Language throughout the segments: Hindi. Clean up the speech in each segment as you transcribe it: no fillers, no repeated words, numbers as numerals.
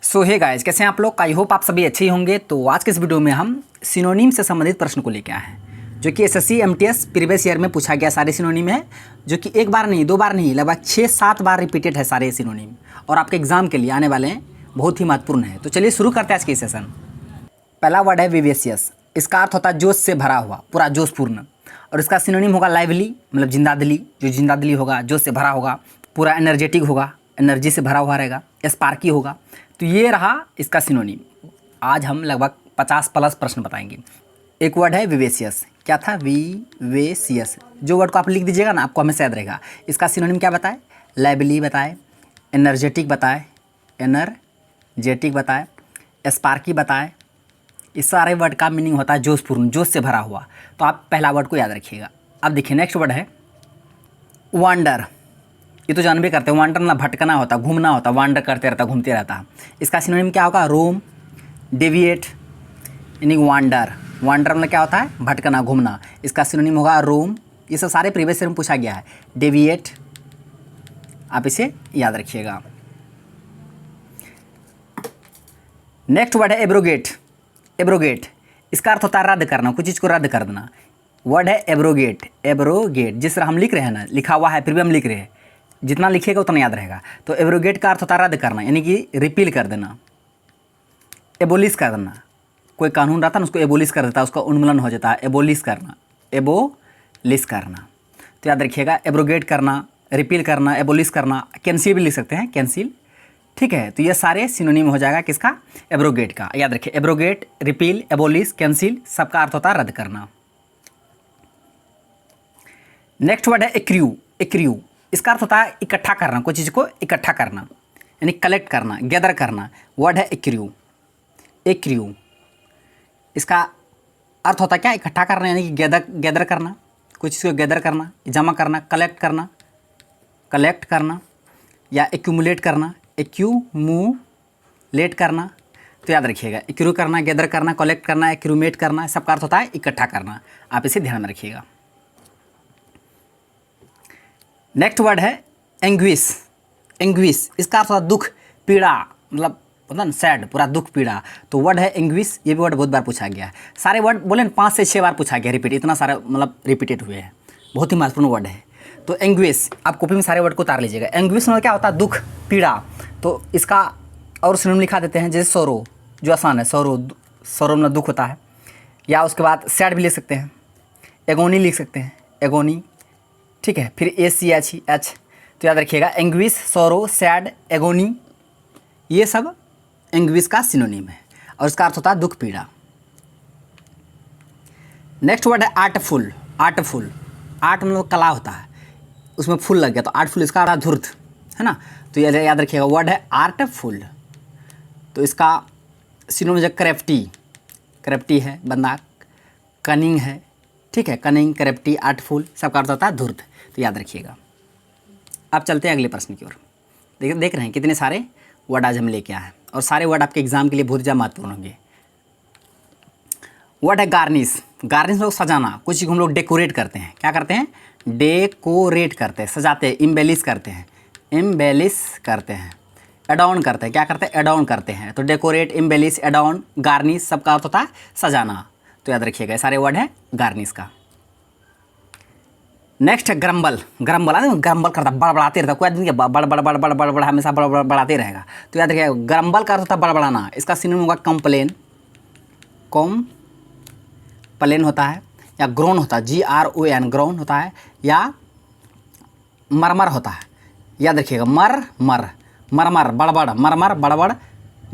सो हे गाइस, कैसे हैं आप लोग। आई होप आप सभी अच्छे ही होंगे। तो आज के इस वीडियो में हम सिनोनिम से संबंधित प्रश्न को लेकर आए हैं, जो कि एसएससी एमटीएस प्रीवियस ईयर में पूछा गया सारे सिनोनिम है, जो कि एक बार नहीं, दो बार नहीं, लगभग 6-7 बार रिपीटेड है सारे सिनोनिम, और आपके एग्जाम के लिए आने वाले हैं, बहुत ही महत्वपूर्ण है। तो चलिए शुरू करते हैं आज की सेशन। पहला वर्ड है विवेशियस। इसका अर्थ होता है जोश से भरा हुआ, पूरा जोशपूर्ण, और इसका सिनोनिम होगा लाइवली, मतलब जिंदादिली। जो जिंदादिली होगा, जोश से भरा होगा, पूरा एनर्जेटिक होगा, एनर्जी से भरा हुआ रहेगा, स्पार्की होगा। तो ये रहा इसका सिनोनिम। आज हम लगभग 50+ प्रश्न बताएंगे। एक वर्ड है विवेशियस। क्या था? विवेशियस। जो वर्ड को आप लिख दीजिएगा ना, आपको हमेशा याद रहेगा। इसका सिनोनिम क्या बताए? लाइवली बताए, एनर्जेटिक बताए, स्पार्की बताए। इस सारे वर्ड का मीनिंग होता है जोशपूर्ण, जोश से भरा हुआ। तो आप पहला वर्ड को याद रखिएगा। अब देखिए नेक्स्ट वर्ड है वांडर। ये तो जानबे करते हैं, वांडर मतलब भटकना होता, घूमना होता, वांडर करते रहता, घूमते रहता। इसका सिनोनिम क्या होगा? रोम, डेविएट, यानी वांडर। वांडर मतलब क्या होता है? भटकना, घूमना। इसका सिनोनिम होगा रोम। ये सब सारे प्रीवियस ईयर में पूछा गया है। डेविएट, आप इसे याद रखिएगा। नेक्स्ट वर्ड है एब्रोगेट। एब्रोगेट, इसका अर्थ होता है रद्द करना, कुछ चीज़ को रद्द कर देना। वर्ड है एब्रोगेट। एब्रोगेट, जिस तरह हम लिख रहे हैं ना, लिखा हुआ है फिर भी हम लिख रहे हैं, जितना लिखिएगा उतना याद रहेगा। तो एब्रोगेट का अर्थ होता है रद्द करना, यानी कि रिपील कर देना, एबोलिश कर देना। कोई कानून रहता है ना, उसको एबोलिश कर देता है, उसका उन्मूलन हो जाता है। एबोलिश करना, एबोलिश करना। तो याद रखिएगा, एब्रोगेट करना, रिपील करना, एबोलिश करना। कैंसिल भी लिख सकते हैं, कैंसिल, ठीक है। तो ये सारे सिनोनिम हो जाएगा किसका? एब्रोगेट का। याद रखिए, एब्रोगेट, रिपील, एबोलिश, कैंसिल, सबका अर्थ होता है रद्द करना। नेक्स्ट वर्ड है एक्रू। एक्रू, इसका अर्थ होता है इकट्ठा करना, कोई चीज़ को इकट्ठा करना, यानी कलेक्ट करना, गैदर करना। वर्ड है एक्रू। एक्रू, इसका अर्थ होता है क्या? इकट्ठा करना, यानी कि गैदर करना, कोई चीज़ को गैदर करना, जमा करना, कलेक्ट करना, या एक्यूमुलेट करना, एक्यूमुलेट करना। तो याद रखिएगा, एक्रू करना, गैदर करना, कलेक्ट करना, एक्यूमेट करना, सबका अर्थ होता है इकट्ठा करना। आप इसे ध्यान में रखिएगा। नेक्स्ट वर्ड है एंग्विश। एंग्विश, इसका अर्थ होता है दुख, पीड़ा, मतलब होता ना सैड, पूरा दुख, पीड़ा। तो वर्ड है एंग्विश। ये भी वर्ड बहुत बार पूछा गया है। सारे वर्ड बोले ना, 5 से 6 बार पूछा गया रिपीट, इतना सारा मतलब रिपीटेड हुए हैं। बहुत ही महत्वपूर्ण वर्ड है। तो एंग्विश, आप कॉपी में सारे वर्ड को उतार लीजिएगा। एंग्विश मतलब क्या होता है? दुख, पीड़ा। तो इसका और सिनोनिम लिखा देते हैं, जैसे सोरो, जो आसान है, सोरो, सोरो मतलब दुख होता है। या उसके बाद सैड भी लिख सकते हैं, एगोनी लिख सकते हैं, एगोनी, ठीक है। फिर ACH। तो याद रखिएगा, एंग्विश, सोरो, सैड, एगोनी, ये सब एंग्विश का सिनोनिम है, और इसका अर्थ होता है दुख, पीड़ा। नेक्स्ट वर्ड है आर्टफुल। आर्टफुल, आर्ट मतलब कला होता है, उसमें फुल लग गया तो आर्टफुल, इसका अर्थ है धूर्त, है ना। तो ये याद रखिएगा, वर्ड है आर्टफुल। तो इसका सिनोनिम है क्रेफ्टी। क्रेफ्टी है बंदा, कनिंग है, ठीक है। कनिंग, क्रेफ्टी, आर्टफुल, सबका अर्थ होता है धूर्त। तो याद रखिएगा। अब चलते हैं अगले प्रश्न की ओर। देख रहे हैं कितने सारे वर्ड आज हम लेके आए हैं, और सारे वर्ड आपके एग्जाम के लिए बहुत ज़्यादा महत्वपूर्ण होंगे। वर्ड है गार्निश। गार्निश लोग सजाना, कुछ चीज़ को हम लोग डेकोरेट करते हैं। क्या करते हैं? डेकोरेट करते हैं, सजाते हैं, इम्बेलिश करते हैं, इम्बेलिश करते हैं, एडॉर्न करते हैं। क्या करते हैं? एडॉर्न करते हैं। तो डेकोरेट, इम्बेलिश, एडॉर्न, गार्निश, सबका अर्थ होता है सजाना। तो याद रखिएगा, सारे वर्ड है गार्निश का। नेक्स्ट है ग्रम्बल। ग्रम्बल, ग्रम्बल करता, बड़बड़ाते रहता, कोई आदमी बड़ हमेशा बड़बड़ाते रहेगा। तो याद रखिएगा, ग्रम्बल का अर्थ होता है बड़बड़ाना। इसका सिनोनिम होगा कंप्लेन। प्लेन होता है, या ग्रोन होता है, GRON, ग्रोन होता है, या मरमर होता है। याद रखिएगा, मरमर, बड़बड़, मरमर, बड़बड़,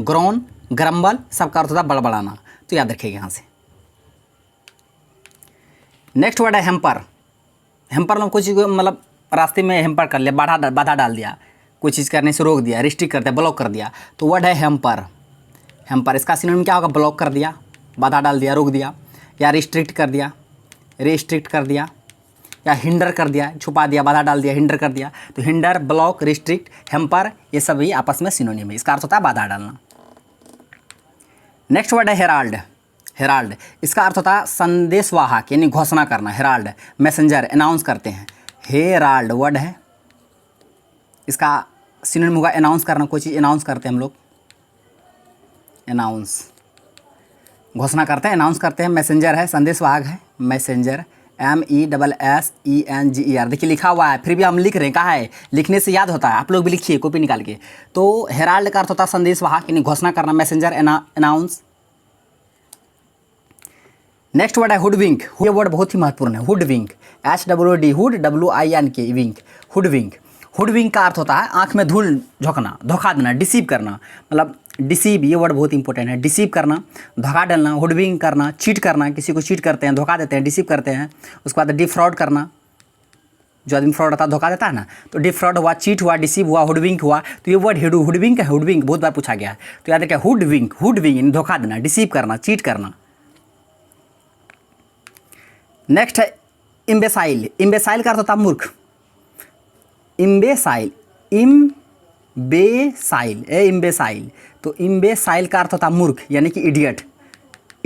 ग्रोन, ग्रम्बल, सबका अर्थ होता है बड़बड़ाना। तो याद रखिएगा यहाँ से। नेक्स्ट वर्ड है हेम्पर। हेम्पर में कोई चीज़ को मतलब रास्ते में हेम्पर कर लिया, बाधा डाल दिया, कोई चीज़ करने से रोक दिया, रिस्ट्रिक्ट कर दिया, ब्लॉक कर दिया। तो वर्ड है हेम्पर। हेम्पर, इसका सिनोनिम क्या होगा? ब्लॉक कर दिया, बाधा डाल दिया, रोक दिया, या रिस्ट्रिक्ट कर दिया, या हिंडर कर दिया, छुपा दिया, बाधा डाल दिया, हिंडर कर दिया। तो हिंडर, ब्लॉक, रिस्ट्रिक्ट, हेम्पर, ये सभी आपस में सिनोनिम है। इसका अर्थ होता है बाधा डालना। नेक्स्ट वर्ड है हेराल्ड। हेराल्ड, इसका अर्थ होता है संदेशवाहक, यानी घोषणा करना। हेराल्ड, मैसेंजर, अनाउंस करते हैं। हेराल्ड वर्ड है, इसका सिनोनिम होगा अनाउंस करना, कोई चीज़ अनाउंस करते हैं हम लोग। अनाउंस, घोषणा करते हैं, अनाउंस करते हैं। मैसेंजर है, संदेशवाहक है, मैसेंजर, MESSENGER। देखिए लिखा हुआ है, फिर भी हम लिख रहे हैं। कहाँ है? लिखने से याद होता है, आप लोग भी लिखिए कॉपी निकाल के। तो हेराल्ड का अर्थ होता है संदेशवाहक, यानी घोषणा करना, मैसेंजर, अनाउंस। नेक्स्ट वर्ड है हुडविंक। ये वर्ड बहुत ही महत्वपूर्ण है, हुडविंक, HWD, हुड, WINK, विंक, हुडविंक। हुडविंक का अर्थ होता है आंख में धूल झोंकना, धोखा देना, डिसीव करना, मतलब डिसीव, ये वर्ड बहुत इंपॉर्टेंट है। डिसीव करना, धोखा डालना, हुडविंक करना, चीट करना, किसी को चीट करते हैं, धोखा देते हैं, डिसीव करते हैं। उसके बाद डिफ्रॉड करना, जो आदमी फ्रॉड होता है, धोखा देता है ना, तो डिफ्रॉड हुआ, चीट हुआ, डिसीव हुआ, हुडविंक हुआ। तो ये वर्ड हुडविंक है, हुडविंक बहुत बार पूछा गया है, तो याद रखिए हुडविंक, हुडविंक धोखा देना, डिसीव करना, चीट करना। नेक्स्ट है इम्बेसाइल। इम्बेसाइल का अर्थ होता है मूर्ख, इम्बेसाइल, इम्बेसाइल, इम्बेसाइल। तो इम्बेसाइल का अर्थ होता है मूर्ख, यानी कि इडियट,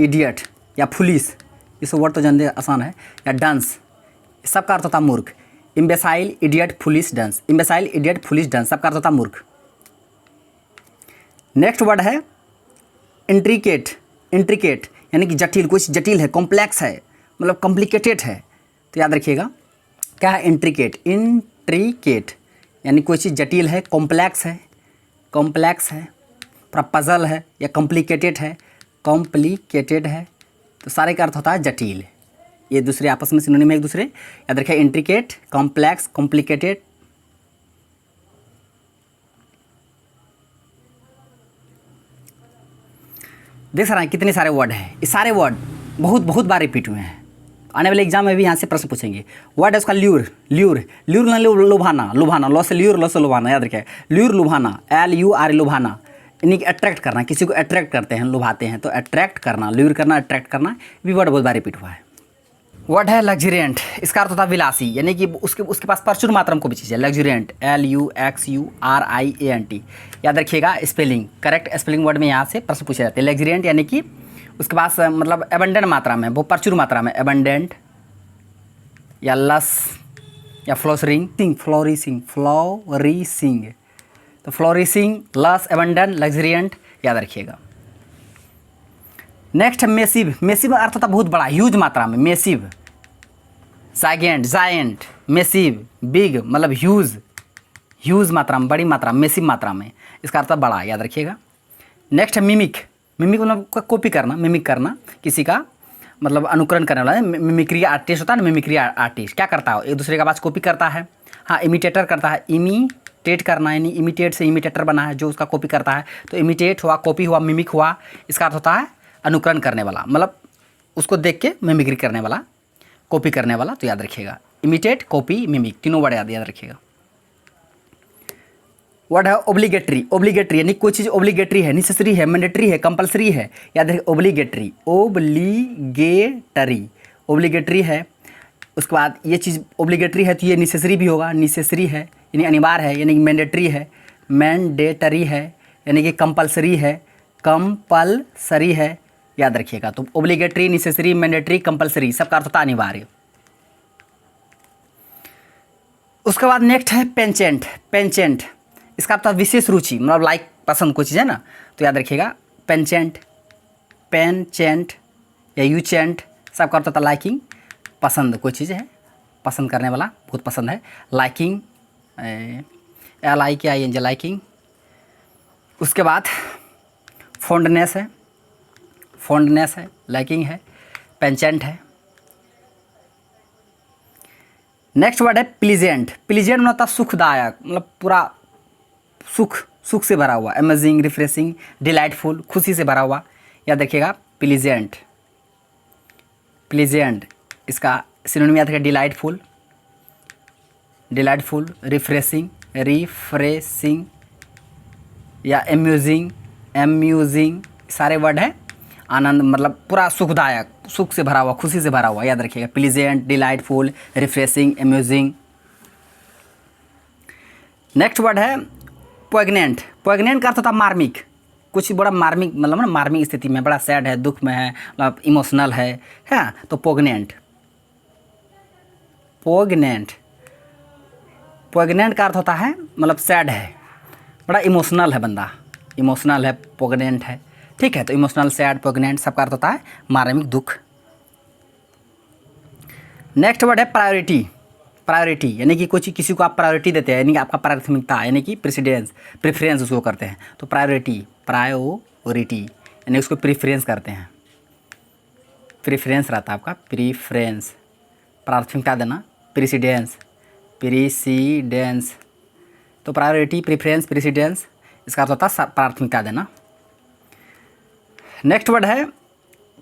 इडियट या फुलिस, इस वर्ड तो जानते आसान है, या डंस, सबका अर्थ होता है मूर्ख। इम्बेसाइल, इडियट, फुलिस, डंस, इम्बेसाइल, इडियट, फुलिस, डंस, सबका अर्थ होता है मूर्ख। नेक्स्ट वर्ड है इंट्रिकेट। इंट्रिकेट यानी कि जटिल, कुछ जटिल है, कॉम्प्लेक्स है, मतलब कॉम्प्लिकेटेड है। तो याद रखिएगा क्या है? इंट्रिकेट, इंट्रिकेट यानी कोई चीज़ जटिल है, कॉम्प्लेक्स है, कॉम्प्लेक्स है, पूरा पजल है, या कॉम्प्लिकेटेड है, कॉम्प्लिकेटेड है। तो सारे का अर्थ होता है जटिल। ये दूसरे आपस में सिनोनिम है एक दूसरे, याद रखिए इंट्रिकेट, कॉम्प्लेक्स, कॉम्प्लिकेटेड। देख रहे हैं कितने सारे वर्ड हैं, ये सारे वर्ड बहुत बहुत बार रिपीट हुए हैं। आने वाले एग्जाम में भी यहाँ से प्रश्न पूछेंगे। वर्ड है उसका ल्यूर, ल्यूर, ल्यूर ना लुभाना, लुभाना, लॉ से ल्यूर, लॉ से लुभाना, याद रखिए ल्यूर, लुभाना, LUR, लुभाना, यानी कि अट्रैक्ट करना, किसी को अट्रैक्ट करते हैं, लुभाते हैं, तो अट्रैक्ट करना, ल्यूर करना, अट्रैक्ट करना, भी वर्ड बहुत बार रिपीट हुआ है। वर्ड है लग्जरियंट। इसका अर्थ होता है विलासी, यानी कि उसके पास प्रचुर मात्रा में कोई भी चीज़ है। लग्जरियंट, LUXURIANT। याद रखिएगा स्पेलिंग, करेक्ट स्पेलिंग वर्ड में यहाँ से प्रश्न पूछे जाते हैं। लग्जरियंट यानी कि उसके पास मतलब एबंडेंट मात्रा में, वो प्रचुर मात्रा में, एबंडेंट या लस या फ्लोरिसिंग, फ्लोरिसिंग, फ्लोरिसिंग, तो फ्लोरिसिंग, लस, एबंडेंट, लग्जरियंट, याद रखिएगा। Next massive. मेसिव अर्थ होता है बहुत बड़ा, ह्यूज मात्रा में, मेसिव। जायगेंट, जायंट, मेसिव, बिग, मतलब ह्यूज, ह्यूज मात्रा में, बड़ी मात्रा में, मेसिव मात्रा में, इसका अर्थ बड़ा, याद रखिएगा। नेक्स्ट है मिमिक। मिमिक मतलब कॉपी करना, मिमिक करना, किसी का मतलब अनुकरण करने वाला है। मिमिक्री आर्टिस्ट होता है ना, मिमिक्री आर्टिस्ट क्या करता है? एक दूसरे का आवाज़ कॉपी करता है। हाँ, इमिटेटर करता है, इमिटेट करना, यानी इमिटेट से इमिटेटर बना है, जो उसका कॉपी करता है। तो इमिटेट हुआ, कॉपी हुआ, मिमिक हुआ, इसका अर्थ होता है अनुकरण करने वाला, मतलब उसको देख के मिमिक्री करने वाला, कॉपी करने वाला। तो याद रखिएगा इमिटेट, कॉपी, मिमिक, तीनों वर्ड याद रखिएगा। वर्ड है ओब्लिगेटरी। ओब्लिगेटरी यानी कोई चीज़ ओब्लिगेटरी है, नेसेसरी है, मैंडेटरी है, कंपलसरी है, याद रखिए ओब्लिगेटरी, ओब्लिगेटरी, ओब्लिगेटरी है। उसके बाद ये चीज़ ओब्लिगेटरी है तो ये नेसेसरी भी होगा, नेसेसरी है यानी अनिवार्य है, यानी मैंडेटरी है, मैंडेटरी है यानी कि कंपलसरी है, कंपलसरी है, याद रखिएगा। तो ओब्लिगेटरी, नेसेसरी, मैंडेटरी, कंपलसरी, सबका अर्थ होता है अनिवार्य। उसके बाद नेक्स्ट है पेंचेंट। पेंचेंट इसका अर्थ विशेष रुचि, मतलब लाइक, पसंद कोई चीज़ है ना, तो याद रखिएगा पेंचेंट, पेनचेंट या यूचेंट, सबका अर्थ होता है लाइकिंग, पसंद कोई चीज़ है, पसंद करने वाला, बहुत पसंद है, लाइकिंग, LIKING, लाइकिंग। उसके बाद फॉन्डनेस है, फॉन्डनेस है, लाइकिंग है, पेंचेंट है। नेक्स्ट वर्ड है प्लीजेंट। प्लीजेंट मतलब होता सुखदायक, मतलब पूरा सुख, सुख से भरा हुआ, अमेजिंग, रिफ्रेशिंग, डिलाइटफुल, खुशी से भरा हुआ, याद रखिएगा प्लीजेंट। प्लीजेंट इसका सिनोनिम याद रखिएगा डिलाइटफुल, डिलाइटफुल, रिफ्रेशिंग, रिफ्रेशिंग या अम्यूजिंग, अम्यूजिंग, सारे वर्ड है आनंद, मतलब पूरा सुखदायक, सुख से भरा हुआ, खुशी से भरा हुआ, याद रखिएगा pleasant, delightful, refreshing, amusing. Next word है पोइग्नेंट। पोइग्नेंट का अर्थ होता है मार्मिक, कुछ बड़ा मार्मिक, मतलब ना मार्मिक स्थिति में, बड़ा सैड है, दुख में है, मतलब इमोशनल है, तो पोइग्नेंट। पोइग्नेंट, पोइग्नेंट का अर्थ होता है मतलब सैड है, बड़ा इमोशनल है बंदा, इमोशनल है, पोइग्नेंट है, ठीक है। तो इमोशनल, सैड, पोग्नेंट सबका अर्थ होता है मार्मिक, दुख। नेक्स्ट वर्ड है प्रायोरिटी। प्रायोरिटी यानी कि कुछ किसी को आप प्रायोरिटी देते हैं, यानी कि आपका प्राथमिकता, यानी कि प्रेफरेंस उसको करते हैं। तो प्रायोरिटी यानी उसको प्रीफरेंस करते हैं, प्रीफरेंस रहता है आपका, प्रीफरेंस, प्राथमिकता देना, प्रेसिडेंस। तो प्रायोरिटी, प्रीफरेंस, प्रेसिडेंस, इसका अर्थ होता है प्राथमिकता देना। नेक्स्ट वर्ड है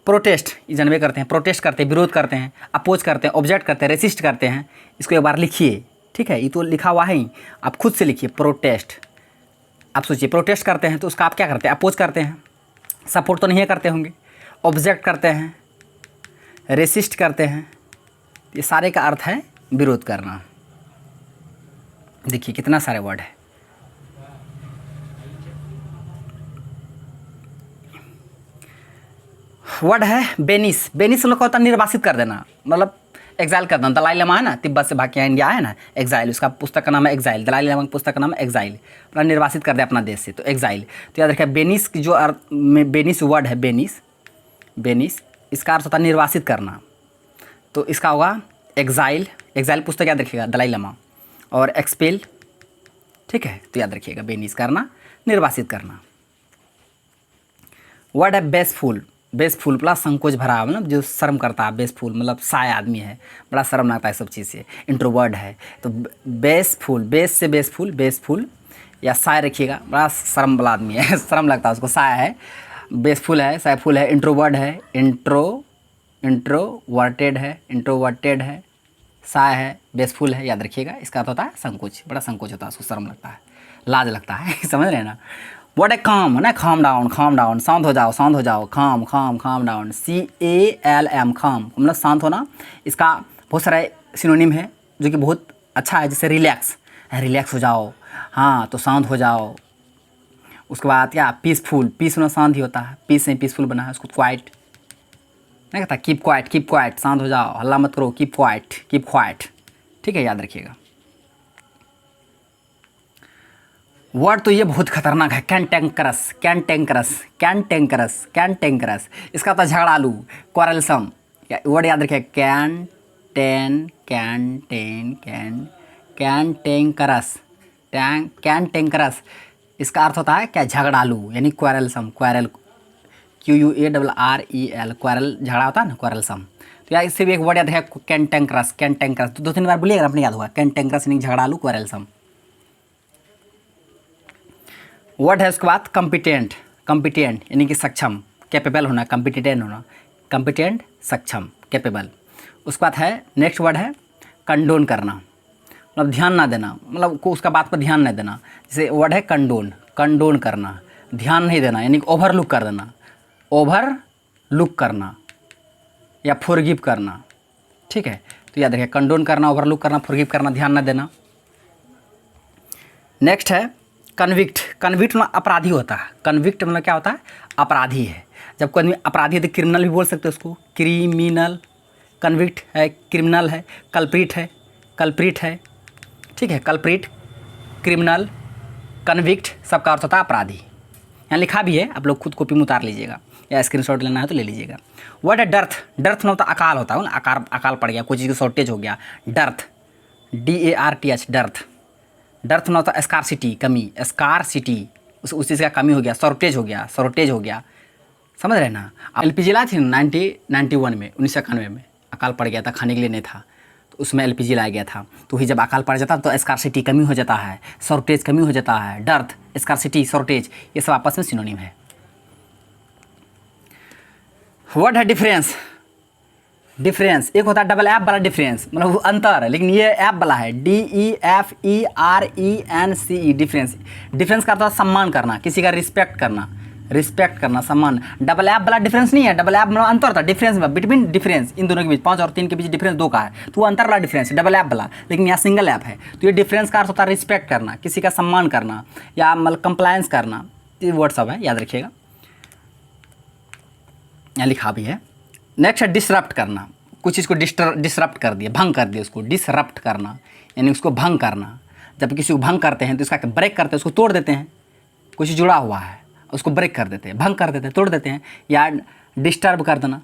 प्रोटेस्ट। ये जानवे करते हैं, प्रोटेस्ट करते हैं, विरोध करते हैं, अपोज करते हैं, ऑब्जेक्ट करते हैं, रेसिस्ट करते हैं। इसको एक बार लिखिए, ठीक है, ये तो लिखा हुआ है ही, आप खुद से लिखिए प्रोटेस्ट। आप सोचिए प्रोटेस्ट करते हैं तो उसका आप क्या करते हैं, अपोज करते हैं, सपोर्ट तो नहीं करते होंगे, ऑब्जेक्ट करते हैं, रेसिस्ट करते हैं। ये सारे का अर्थ है विरोध करना। देखिए कितना सारे वर्ड है। वर्ड है बेनिस। बेनिस लोग का होता है निर्वासित कर देना, मतलब एग्जाइल कर देना। दलाई लामा है ना, तिब्बत से भाग के इंडिया है ना, एग्जाइल, उसका पुस्तक का नाम है एग्जाइल। दलाई लामा की पुस्तक का नाम है एग्जाइल, अपना निर्वासित कर दे अपना देश से, तो एग्जाइल। तो याद रखिए बेनिस की जो अर्थ में बेनिस वर्ड है, बेनिस इसका अर्थ होता है निर्वासित करना। तो इसका होगा एग्जाइल। एग्जाइल पुस्तक याद रखिएगा, दलाई लामा, और एक्सपेल, ठीक है। तो याद रखिएगा बेनिस करना, निर्वासित करना। वर्ड है बेसफुल। बेसफुल प्लस संकोच भरा, मतलब जो शर्म करता है, बेसफुल मतलब साय आदमी है, बड़ा शर्म लगता है सब चीज़ से, इंट्रोवर्ड है। तो बेसफुल, बेस से बेसफुल या साय रखिएगा, बड़ा शर्म वाला आदमी है, शर्म लगता है उसको, साय है, बेसफुल है, सायफुल है, इंट्रोवर्ड है, इंट्रोवर्टेड है, साय है, बेसफुल है, याद रखिएगा। इसका अर्थ होता है संकोच, बड़ा संकोच होता है, उसको शर्म लगता है, लाज लगता है समझ रहे हैं ना। वर्ड है काम है ना, काम डाउन, शांत हो जाओ, काम डाउन, CALM, काम मतलब शांत होना। इसका बहुत सारे सिनोनिम है जो कि बहुत अच्छा है, जैसे रिलैक्स हो जाओ, हाँ तो शांत हो जाओ। उसके बाद क्या, पीसफुल, पीस में शांत ही होता है, पीस से पीसफुल बना है। उसको क्वाइट नहीं कहता, कीप क्वाइट, शांत हो जाओ, हल्ला मत करो, कीप क्वाइट, ठीक है, याद रखिएगा। वर्ड तो ये बहुत खतरनाक है, कैंटेंकरस। इसका तो झगड़ालू, क्वारलसम। वर्ड याद रखिए, कैंटेंकरस। इसका अर्थ होता है क्या, झगड़ालू, यानी क्वारलसम, QUARREL, क्वारल झगड़ा होता है ना, क्वारलसम। तो यार इससे भी एक वर्ड याद है, कैंटेंकरस। तो 2-3 बार बोलिएगा, अपने याद होगा, कैंटेंकरस यानी झगड़ालू, क्वारलसम। वर्ड है उसके बाद कम्पिटेंट यानी कि सक्षम, कैपेबल होना, कम्पिटेंट सक्षम, कैपेबल। उसके बाद है नेक्स्ट वर्ड है कंडोन करना, मतलब ध्यान ना देना, मतलब को उसका बात पर ध्यान नहीं देना। जैसे वर्ड है कंडोन करना, ध्यान नहीं देना, यानी ओवरलुक करना या फॉरगिव करना, ठीक है। तो याद रखिए, कंडोन करना, ओवरलुक करना, फॉरगिव करना, ध्यान ना देना। नेक्स्ट है कन्विक्ट मतलब अपराधी होता है। कन्विक्ट मतलब क्या होता है, अपराधी है। जब कोई अपराधी है तो क्रिमिनल भी बोल सकते हैं उसको, क्रिमिनल। कन्विक्ट है, क्रिमिनल है, कल्प्रिट है, ठीक है, कल्प्रिट, क्रिमिनल, कन्विक्ट सबका अर्थ होता है अपराधी। यहाँ लिखा भी है, आप लोग खुद कॉपी में उतार लीजिएगा या स्क्रीनशॉट लेना है तो ले लीजिएगा। वर्ड है डर्थ मतलब होता है अकाल होता है, अकाल पड़ गया, कोई चीज़ की शॉर्टेज हो गया, डर्थ, DARTH, डर्थ मतलब होता है स्कारसिटी, कमी, उस चीज़ का कमी हो गया, शॉर्टेज हो गया, समझ रहे ना। LPG लाई थी 1991 में, 1991 में अकाल पड़ गया था, खाने के लिए नहीं था, तो उसमें LPG लाया गया था। तो ही जब अकाल पड़ जाता तो स्कारसिटी कमी हो जाता है, शॉर्टेज कमी हो जाता है, डर्थ, स्कारसिटी, शॉर्टेज, ये सब आपस में सिनोनिम है। वर्ड है डिफरेंस। एक होता है डबल एफ वाला डिफरेंस, मतलब अंतर है, लेकिन ये ऐप वाला है, DEFERENCE, डिफरेंस का अर्थ है सम्मान करना, किसी का रिस्पेक्ट करना, सम्मान। डबल ऐप वाला डिफरेंस नहीं है, डबल ऐप मतलब अंतर था, डिफरेंस बिटवीन डिफरेंस, इन दोनों के बीच, 5 और 3 के बीच डिफरेंस 2 का है, तो वो अंतर वाला डिफरेंस है, डबल ऐप वाला। लेकिन यहाँ सिंगल ऐप है, तो ये डिफरेंस का अर्थ होता है रिस्पेक्ट करना, किसी का सम्मान करना या मतलब कंप्लायंस करना, ये वर्ड सब है, याद रखिएगा, यहाँ लिखा भी है। नेक्स्ट है डिसरप्ट करना, कुछ चीज़ को डिसरप्ट कर दिया, भंग कर दिया, उसको डिसरप्ट करना, यानी उसको भंग करना। जब किसी को भंग करते हैं तो इसका ब्रेक करते हैं, उसको तोड़ देते हैं, कुछ जुड़ा हुआ है, उसको ब्रेक कर देते हैं, भंग कर देते हैं, तोड़ देते हैं। या डिस्टर्ब कर देना,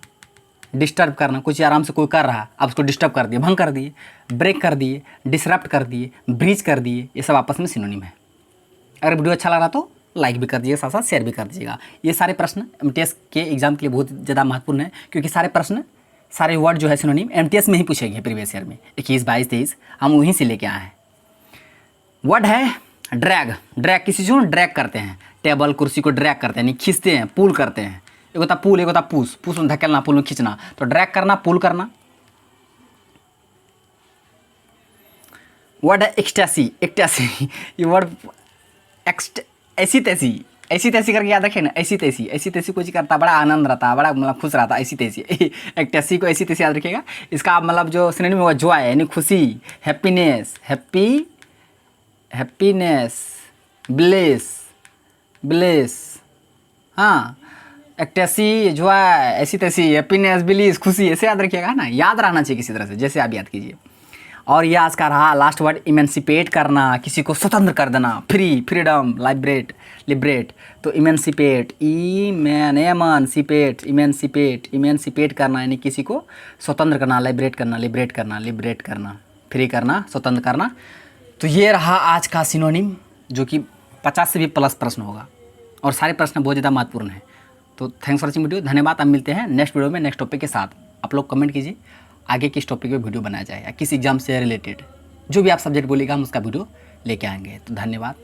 डिस्टर्ब करना, कुछ आराम से कोई कर रहा, आप उसको डिस्टर्ब कर दिए, भंग कर दिए, ब्रेक कर दिए, डिसरप्ट कर दिए, ब्रीच कर दिए, ये सब आपस में सिनोनिम है। अगर वीडियो अच्छा लग रहा तो लाइक भी कर दीजिएगा, साथ साथ शेयर भी कर दीजिएगा। ये सारे प्रश्न एमटीएस के एग्जाम के लिए बहुत ज़्यादा महत्वपूर्ण है, क्योंकि सारे प्रश्न, सारे वर्ड जो है सिनोनिम एमटीएस में ही पूछे गए प्रीवियस ईयर में 21, 22, 23, हम वहीं से लेके आए हैं। वर्ड है ड्रैग। ड्रैग किसी चीज़ को ड्रैग करते हैं, टेबल कुर्सी को ड्रैग करते हैं, खींचते हैं, पुल करते हैं। एक होता पुल, एक होता पुश। पुश में धकेलना, पुल में खींचना। तो ड्रैग करना, पुल करना। वर्ड है एक्सटेसी। एक्टेसी ये वर्ड ऐसी तैसी करके याद रखें ना, ऐसी तैसी कुछ करता, बड़ा आनंद रहता, बड़ा मतलब खुश रहता, ऐसी तैसी। एक्टेसी को ऐसी तैसी याद रखिएगा। इसका मतलब जो सिनोनिम होगा जॉय यानी खुशी, हैप्पीनेस, हैप्पीनेस, ब्लेस। हाँ, एक्टेसी, जॉय, ऐसी तैसी, हैप्पीनेस, ब्लिस, खुशी, ऐसे याद रखिएगा ना, याद रहना चाहिए किसी तरह से, जैसे आप याद कीजिए। और ये आज का रहा लास्ट वर्ड, इमेंसिपेट करना, किसी को स्वतंत्र कर देना, फ्रीडम, लिबरेट। तो इमेंसिपेट, इमेंसिपेट करना यानी किसी को स्वतंत्र करना, लिबरेट करना, फ्री करना, स्वतंत्र करना। तो ये रहा आज का सिनोनिम, जो कि 50 से भी प्लस प्रश्न होगा और सारे प्रश्न बहुत ज़्यादा महत्वपूर्ण हैं। तो थैंक्स फॉर वॉचिंग वीडियो, धन्यवाद। अब मिलते हैं नेक्स्ट वीडियो में नेक्स्ट टॉपिक के साथ। आप लोग कमेंट कीजिए आगे किस टॉपिक पे वीडियो बनाया जाए या किस एग्जाम से रिलेटेड, जो भी आप सब्जेक्ट बोलिएगा हम उसका वीडियो लेके आएंगे। तो धन्यवाद।